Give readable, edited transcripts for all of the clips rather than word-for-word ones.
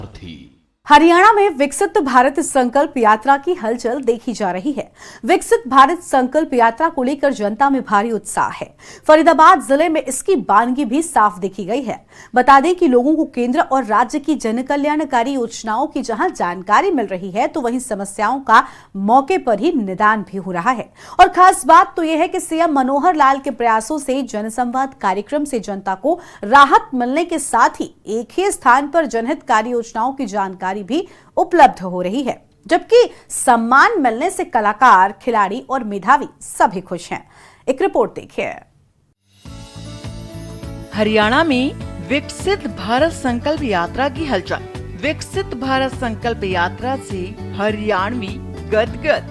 थी। हरियाणा में विकसित भारत संकल्प यात्रा की हलचल देखी जा रही है। विकसित भारत संकल्प यात्रा को लेकर जनता में भारी उत्साह है। फरीदाबाद जिले में इसकी बानगी भी साफ देखी गई है। बता दें कि लोगों को केंद्र और राज्य की जनकल्याणकारी योजनाओं की जहां जानकारी मिल रही है, तो वहीं समस्याओं का मौके पर ही निदान भी हो रहा है। और खास बात तो यह है कि सीएम मनोहर लाल के प्रयासों से जनसंवाद कार्यक्रम से जनता को राहत मिलने के साथ ही एक ही स्थान पर जनहितकारी योजनाओं की जानकारी भी उपलब्ध हो रही है, जबकि सम्मान मिलने से कलाकार, खिलाड़ी और मेधावी सभी खुश हैं। एक रिपोर्ट देखिए। हरियाणा में विकसित भारत संकल्प यात्रा की हलचल। विकसित भारत संकल्प यात्रा से हरियाणवी गदगद।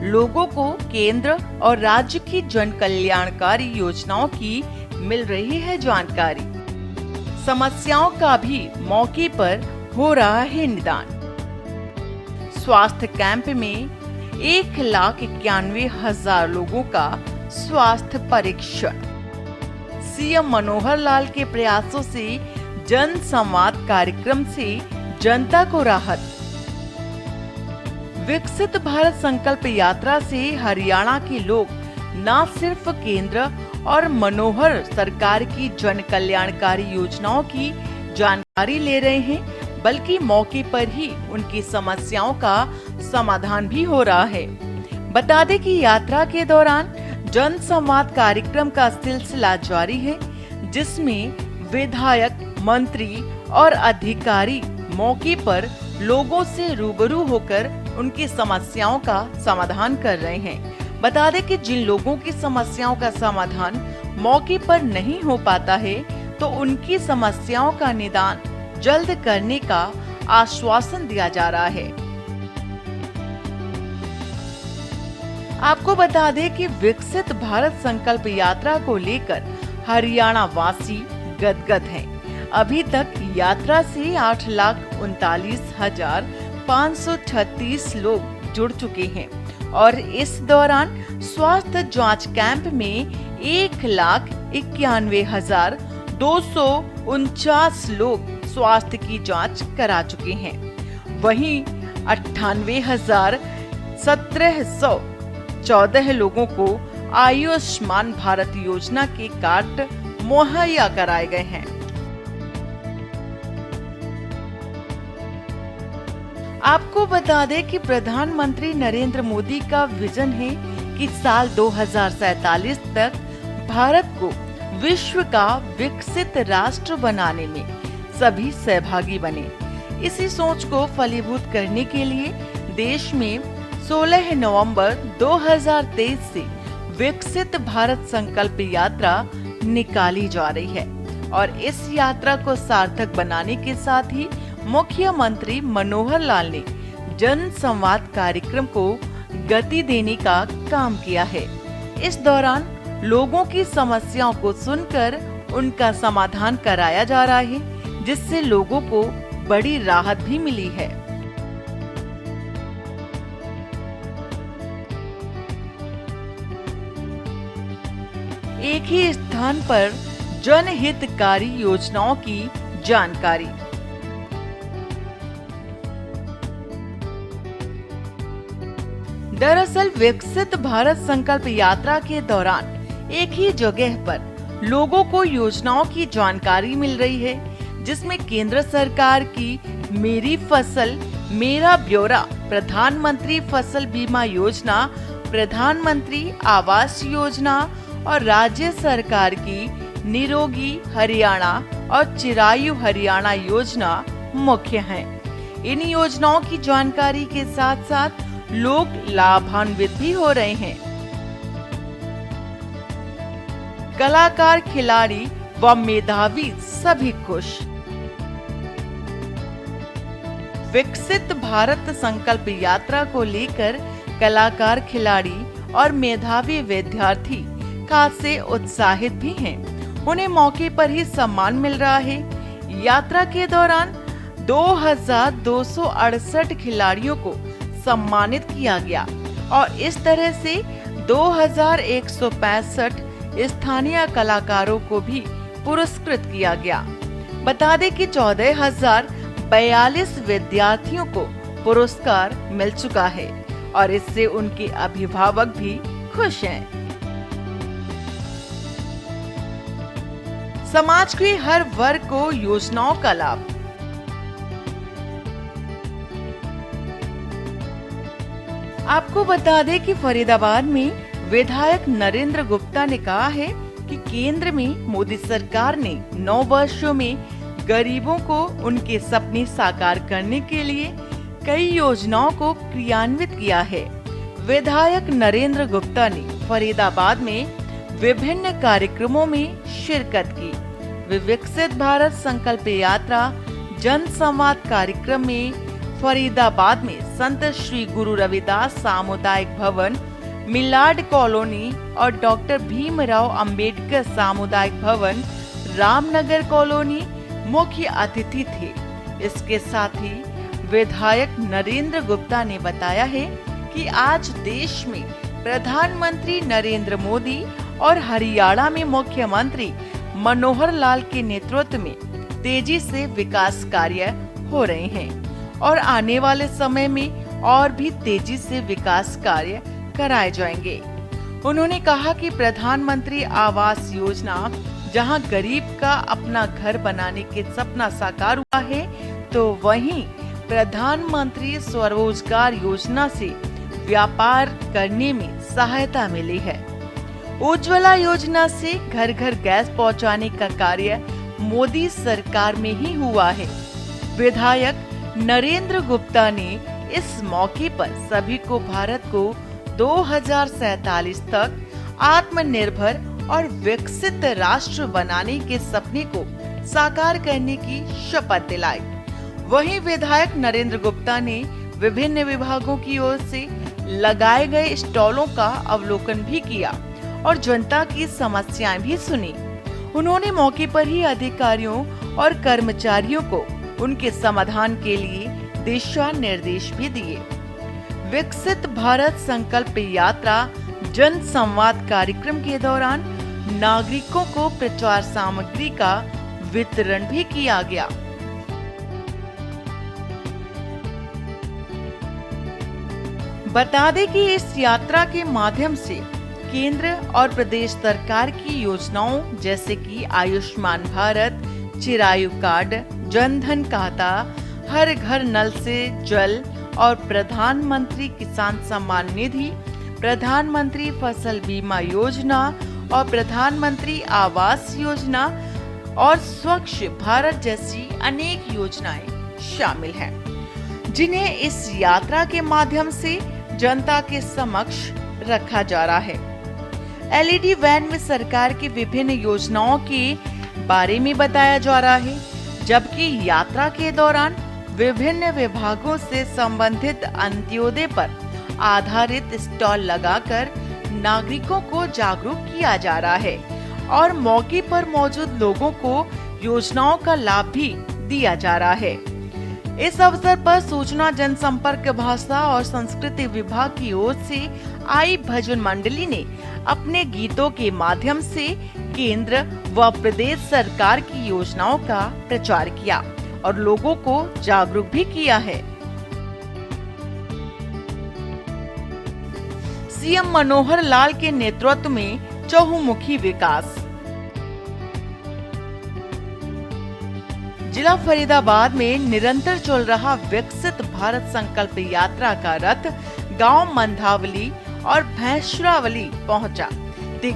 लोगों को केंद्र और राज्य की जन कल्याणकारी योजनाओं की मिल रही है जानकारी। समस्याओं का भी मौके पर हो रहा है निदान। स्वास्थ्य कैंप में 1,91,000 लोगों का स्वास्थ्य परीक्षण। सीएम मनोहर लाल के प्रयासों से जन संवाद कार्यक्रम से जनता को राहत। विकसित भारत संकल्प यात्रा से हरियाणा के लोग न सिर्फ केंद्र और मनोहर सरकार की जन कल्याणकारी योजनाओं की जानकारी ले रहे हैं, बल्कि मौके पर ही उनकी समस्याओं का समाधान भी हो रहा है। बता दें कि यात्रा के दौरान जन संवाद कार्यक्रम का सिलसिला जारी है, जिसमें विधायक, मंत्री और अधिकारी मौके पर लोगों से रूबरू होकर उनकी समस्याओं का समाधान कर रहे हैं। बता दें कि जिन लोगों की समस्याओं का समाधान मौके पर नहीं हो पाता है, तो उनकी समस्याओं का निदान जल्द करने का आश्वासन दिया जा रहा है। आपको बता दें कि विकसित भारत संकल्प यात्रा को लेकर हरियाणा वासी गदगद हैं। अभी तक यात्रा से 8,39,536 लोग जुड़ चुके हैं और इस दौरान स्वास्थ्य जांच कैंप में 1,91,249 लोग स्वास्थ्य की जांच करा चुके हैं। वहीं 98,1714 लोगों को आयुष्मान भारत योजना के कार्ड मुहैया कराए गए हैं। आपको बता दें कि प्रधानमंत्री नरेंद्र मोदी का विजन है कि साल 2047 तक भारत को विश्व का विकसित राष्ट्र बनाने में सभी सहभागी बने। इसी सोच को फलीभूत करने के लिए देश में 16 नवंबर 2023 से विकसित भारत संकल्प यात्रा निकाली जा रही है और इस यात्रा को सार्थक बनाने के साथ ही मुख्यमंत्री मनोहर लाल ने जन संवाद कार्यक्रम को गति देने का काम किया है। इस दौरान लोगों की समस्याओं को सुनकर उनका समाधान कराया जा रहा है, जिससे लोगों को बड़ी राहत भी मिली है। एक ही स्थान पर जनहितकारी योजनाओं की जानकारी। दरअसल विकसित भारत संकल्प यात्रा के दौरान एक ही जगह पर लोगों को योजनाओं की जानकारी मिल रही है, जिसमें केंद्र सरकार की मेरी फसल मेरा ब्यौरा, प्रधानमंत्री फसल बीमा योजना, प्रधानमंत्री आवास योजना और राज्य सरकार की निरोगी हरियाणा और चिरायु हरियाणा योजना मुख्य हैं। इन योजनाओं की जानकारी के साथ साथ लोग लाभान्वित भी हो रहे हैं। कलाकार, खिलाड़ी व मेधावी सभी खुश। विकसित भारत संकल्प यात्रा को लेकर कलाकार, खिलाड़ी और मेधावी विद्यार्थी खासे उत्साहित भी हैं। उन्हें मौके पर ही सम्मान मिल रहा है। यात्रा के दौरान 2,268 खिलाड़ियों को सम्मानित किया गया और इस तरह से 2,165 स्थानीय कलाकारों को भी पुरस्कृत किया गया। बता दें कि 14,042 विद्यार्थियों को पुरस्कार मिल चुका है और इससे उनके अभिभावक भी खुश हैं। समाज के हर वर्ग को योजनाओं का लाभ। आपको बता दें कि फरीदाबाद में विधायक नरेंद्र गुप्ता ने कहा है कि केंद्र में मोदी सरकार ने 9 वर्षों में गरीबों को उनके सपने साकार करने के लिए कई योजनाओं को क्रियान्वित किया है। विधायक नरेंद्र गुप्ता ने फरीदाबाद में विभिन्न कार्यक्रमों में शिरकत की। वे विकसित भारत संकल्प यात्रा जन संवाद कार्यक्रम में फरीदाबाद में संत श्री गुरु रविदास सामुदायिक भवन, मिलाड कॉलोनी और डॉक्टर भीमराव अंबेडकर सामुदायिक भवन, रामनगर कॉलोनी मुख्य अतिथि थे। इसके साथ ही विधायक नरेंद्र गुप्ता ने बताया है कि आज देश में प्रधानमंत्री नरेंद्र मोदी और हरियाणा में मुख्यमंत्री मनोहर लाल के नेतृत्व में तेजी से विकास कार्य हो रहे हैं और आने वाले समय में और भी तेजी से विकास कार्य कराए जाएंगे। उन्होंने कहा कि प्रधानमंत्री आवास योजना जहां गरीब का अपना घर बनाने के सपना साकार हुआ है, तो वहीं प्रधानमंत्री स्वरोजगार योजना से व्यापार करने में सहायता मिली है। उज्ज्वला योजना से घर घर गैस पहुंचाने का कार्य मोदी सरकार में ही हुआ है। विधायक नरेंद्र गुप्ता ने इस मौके पर सभी को भारत को 2047 तक आत्मनिर्भर और विकसित राष्ट्र बनाने के सपने को साकार करने की शपथ दिलाई। वहीं विधायक नरेंद्र गुप्ता ने विभिन्न विभागों की ओर से लगाए गए स्टॉलों का अवलोकन भी किया और जनता की समस्याएं भी सुनी। उन्होंने मौके पर ही अधिकारियों और कर्मचारियों को उनके समाधान के लिए दिशा निर्देश भी दिए। विकसित भारत संकल्प यात्रा जन संवाद कार्यक्रम के दौरान नागरिकों को प्रचार सामग्री का वितरण भी किया गया। बता दें कि इस यात्रा के माध्यम से केंद्र और प्रदेश सरकार की योजनाओं जैसे कि आयुष्मान भारत, चिरायु कार्ड, जनधन खाता, हर घर नल से जल और प्रधानमंत्री किसान सम्मान निधि, प्रधानमंत्री फसल बीमा योजना और प्रधानमंत्री आवास योजना और स्वच्छ भारत जैसी अनेक योजनाएं शामिल हैं, जिन्हें इस यात्रा के माध्यम से जनता के समक्ष रखा जा रहा है। एलईडी वैन में सरकार की विभिन्न योजनाओं के बारे में बताया जा रहा है, जबकि यात्रा के दौरान विभिन्न विभागों से संबंधित अंत्योदय पर आधारित स्टॉल लगाकर नागरिकों को जागरूक किया जा रहा है और मौके पर मौजूद लोगों को योजनाओं का लाभ भी दिया जा रहा है। इस अवसर पर सूचना जनसंपर्क भाषा और संस्कृति विभाग की ओर से आई भजन मंडली ने अपने गीतों के माध्यम से केंद्र व प्रदेश सरकार की योजनाओं का प्रचार किया और लोगों को जागरूक भी किया है। सीएम मनोहर लाल के नेतृत्व में चहुमुखी विकास। जिला फरीदाबाद में निरंतर चल रहा विकसित भारत संकल्प यात्रा का रथ गांव मंधावली और भैंसरावली पहुंचा।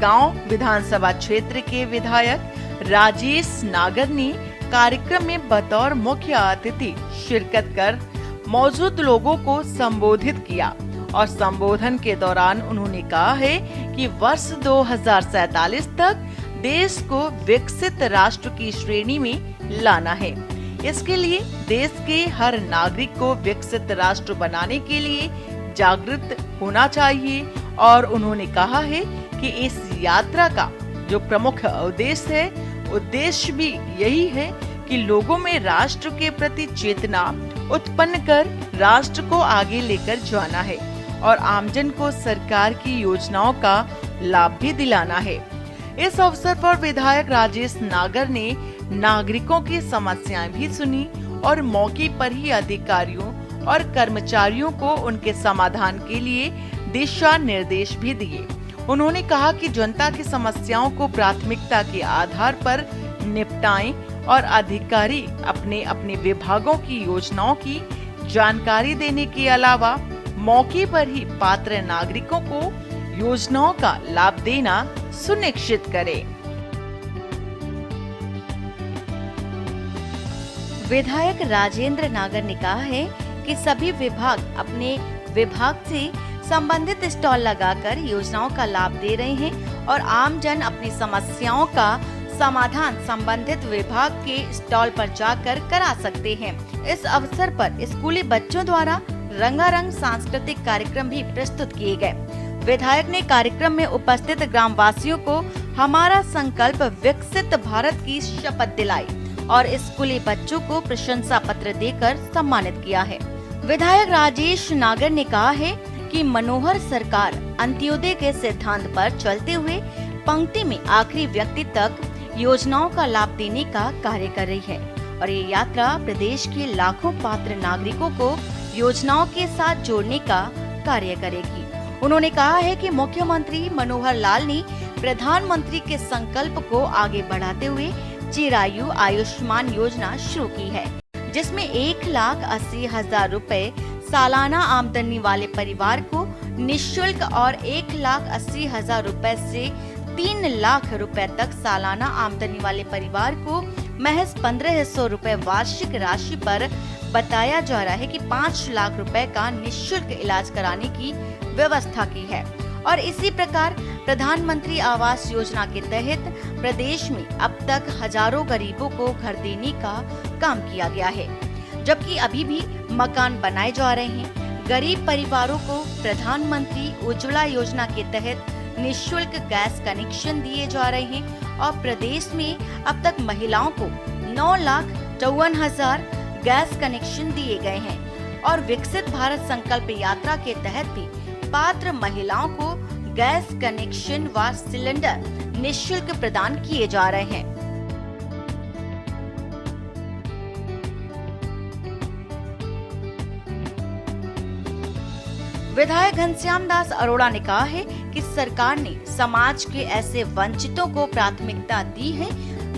गांव विधानसभा क्षेत्र के विधायक राजेश नागर ने कार्यक्रम में बतौर मुख्य अतिथि शिरकत कर मौजूद लोगों को संबोधित किया और संबोधन के दौरान उन्होंने कहा है कि वर्ष 2047 तक देश को विकसित राष्ट्र की श्रेणी में लाना है। इसके लिए देश के हर नागरिक को विकसित राष्ट्र बनाने के लिए जागृत होना चाहिए और उन्होंने कहा है कि इस यात्रा का जो प्रमुख उद्देश्य भी यही है कि लोगों में राष्ट्र के प्रति चेतना उत्पन्न कर राष्ट्र को आगे लेकर जाना है और आमजन को सरकार की योजनाओं का लाभ भी दिलाना है। इस अवसर पर विधायक राजेश नागर ने नागरिकों की समस्याएं भी सुनी और मौके पर ही अधिकारियों और कर्मचारियों को उनके समाधान के लिए दिशा निर्देश भी दिए। उन्होंने कहा कि जनता की समस्याओं को प्राथमिकता के आधार पर निपटाएं और अधिकारी अपने अपने विभागों की योजनाओं की जानकारी देने के अलावा मौके पर ही पात्र नागरिकों को योजनाओं का लाभ देना सुनिश्चित करें। विधायक राजेंद्र नागर ने कहा है कि सभी विभाग अपने विभाग से संबंधित स्टॉल लगाकर योजनाओं का लाभ दे रहे हैं और आम जन अपनी समस्याओं का समाधान संबंधित विभाग के स्टॉल पर जाकर करा सकते हैं। इस अवसर पर स्कूली बच्चों द्वारा रंगारंग सांस्कृतिक कार्यक्रम भी प्रस्तुत किए गए। विधायक ने कार्यक्रम में उपस्थित ग्रामवासियों को हमारा संकल्प विकसित भारत की शपथ दिलाई और स्कूली बच्चों को प्रशंसा पत्र देकर सम्मानित किया है। विधायक राजेश नागर ने कहा है कि मनोहर सरकार अंत्योदय के सिद्धांत पर चलते हुए पंक्ति में आखिरी व्यक्ति तक योजनाओं का लाभ देने का कार्य कर रही है और ये यात्रा प्रदेश के लाखों पात्र नागरिकों को योजनाओं के साथ जोड़ने का कार्य करेगी। उन्होंने कहा है कि मुख्यमंत्री मनोहर लाल ने प्रधानमंत्री के संकल्प को आगे बढ़ाते हुए चिरायु आयुष्मान योजना शुरू की है, जिसमें 1,80,000 रुपए सालाना आमदनी वाले परिवार को निःशुल्क और 1,80,000 रुपए से 3 लाख रुपए तक सालाना आमदनी वाले परिवार को महज 1,500 रुपए वार्षिक राशि पर बताया जा रहा है कि 5 लाख रुपए का निःशुल्क इलाज कराने की व्यवस्था की है। और इसी प्रकार प्रधानमंत्री आवास योजना के तहत प्रदेश में अब तक हजारों गरीबों को घर देने का काम किया गया है, जबकि अभी भी मकान बनाए जा रहे हैं। गरीब परिवारों को प्रधानमंत्री उज्ज्वला योजना के तहत निःशुल्क गैस कनेक्शन दिए जा रहे हैं और प्रदेश में अब तक महिलाओं को 9,54,000 गैस कनेक्शन दिए गए हैं और विकसित भारत संकल्प यात्रा के तहत भी पात्र महिलाओं को गैस कनेक्शन व सिलेंडर निःशुल्क प्रदान किए जा रहे हैं। विधायक घनश्याम दास अरोड़ा ने कहा है कि सरकार ने समाज के ऐसे वंचितों को प्राथमिकता दी है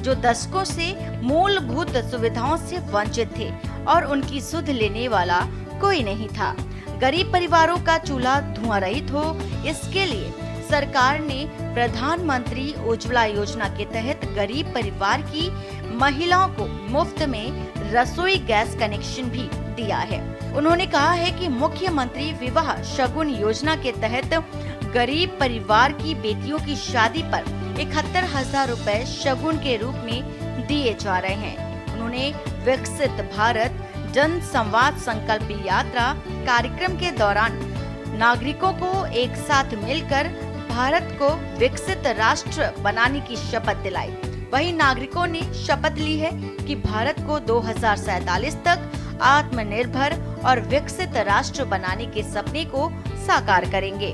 जो दशकों से मूलभूत सुविधाओं से वंचित थे और उनकी सुध लेने वाला कोई नहीं था। गरीब परिवारों का चूल्हा धुआं रहित हो, इसके लिए सरकार ने प्रधानमंत्री उज्ज्वला योजना के तहत गरीब परिवार की महिलाओं को मुफ्त में रसोई गैस कनेक्शन भी दिया है। उन्होंने कहा है कि मुख्यमंत्री विवाह शगुन योजना के तहत गरीब परिवार की बेटियों की शादी पर 71,000 रुपए शगुन के रूप में दिए जा रहे हैं। उन्होंने विकसित भारत जन संवाद संकल्प यात्रा कार्यक्रम के दौरान नागरिकों को एक साथ मिलकर भारत को विकसित राष्ट्र बनाने की शपथ दिलाई। वहीं नागरिकों ने शपथ ली है कि भारत को 2047 तक आत्मनिर्भर और विकसित राष्ट्र बनाने के सपने को साकार करेंगे।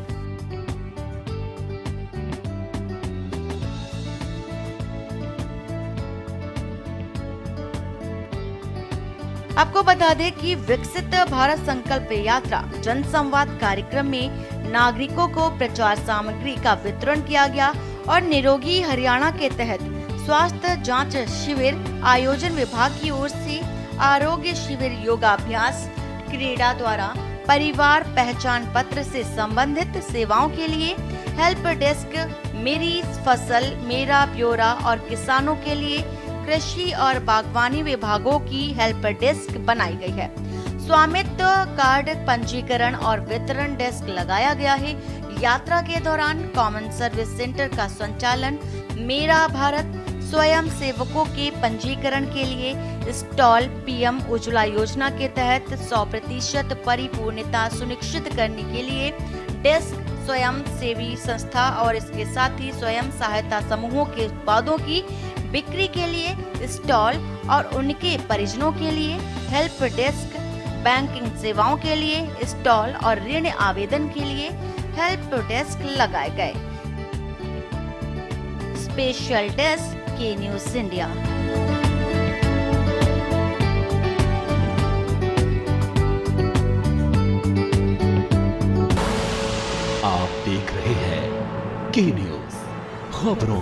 आपको बता दें कि विकसित भारत संकल्प यात्रा जन संवाद कार्यक्रम में नागरिकों को प्रचार सामग्री का वितरण किया गया और निरोगी हरियाणा के तहत स्वास्थ्य जांच शिविर आयोजन विभाग की ओर से आरोग्य शिविर, योगाभ्यास, क्रीड़ा द्वारा परिवार पहचान पत्र से संबंधित सेवाओं के लिए हेल्प डेस्क, मेरी फसल मेरा ब्यौरा और किसानों के लिए कृषि और बागवानी विभागों की हेल्प डेस्क बनाई गई है। स्वामित्व कार्ड पंजीकरण और वितरण डेस्क लगाया गया है। यात्रा के दौरान कॉमन सर्विस सेंटर का संचालन, मेरा भारत स्वयं सेवकों के पंजीकरण के लिए स्टॉल, पीएम उज्ज्वला योजना के तहत 100% परिपूर्णता सुनिश्चित करने के लिए डेस्क, स्वयं सेवी संस्था और इसके साथ ही स्वयं सहायता समूहों के उत्पादों की बिक्री के लिए स्टॉल और उनके परिजनों के लिए हेल्प डेस्क, बैंकिंग सेवाओं के लिए स्टॉल और ऋण आवेदन के लिए हेल्प डेस्क लगाए गए। स्पेशल डेस्क के न्यूज़ इंडिया। की न्यूज खबरों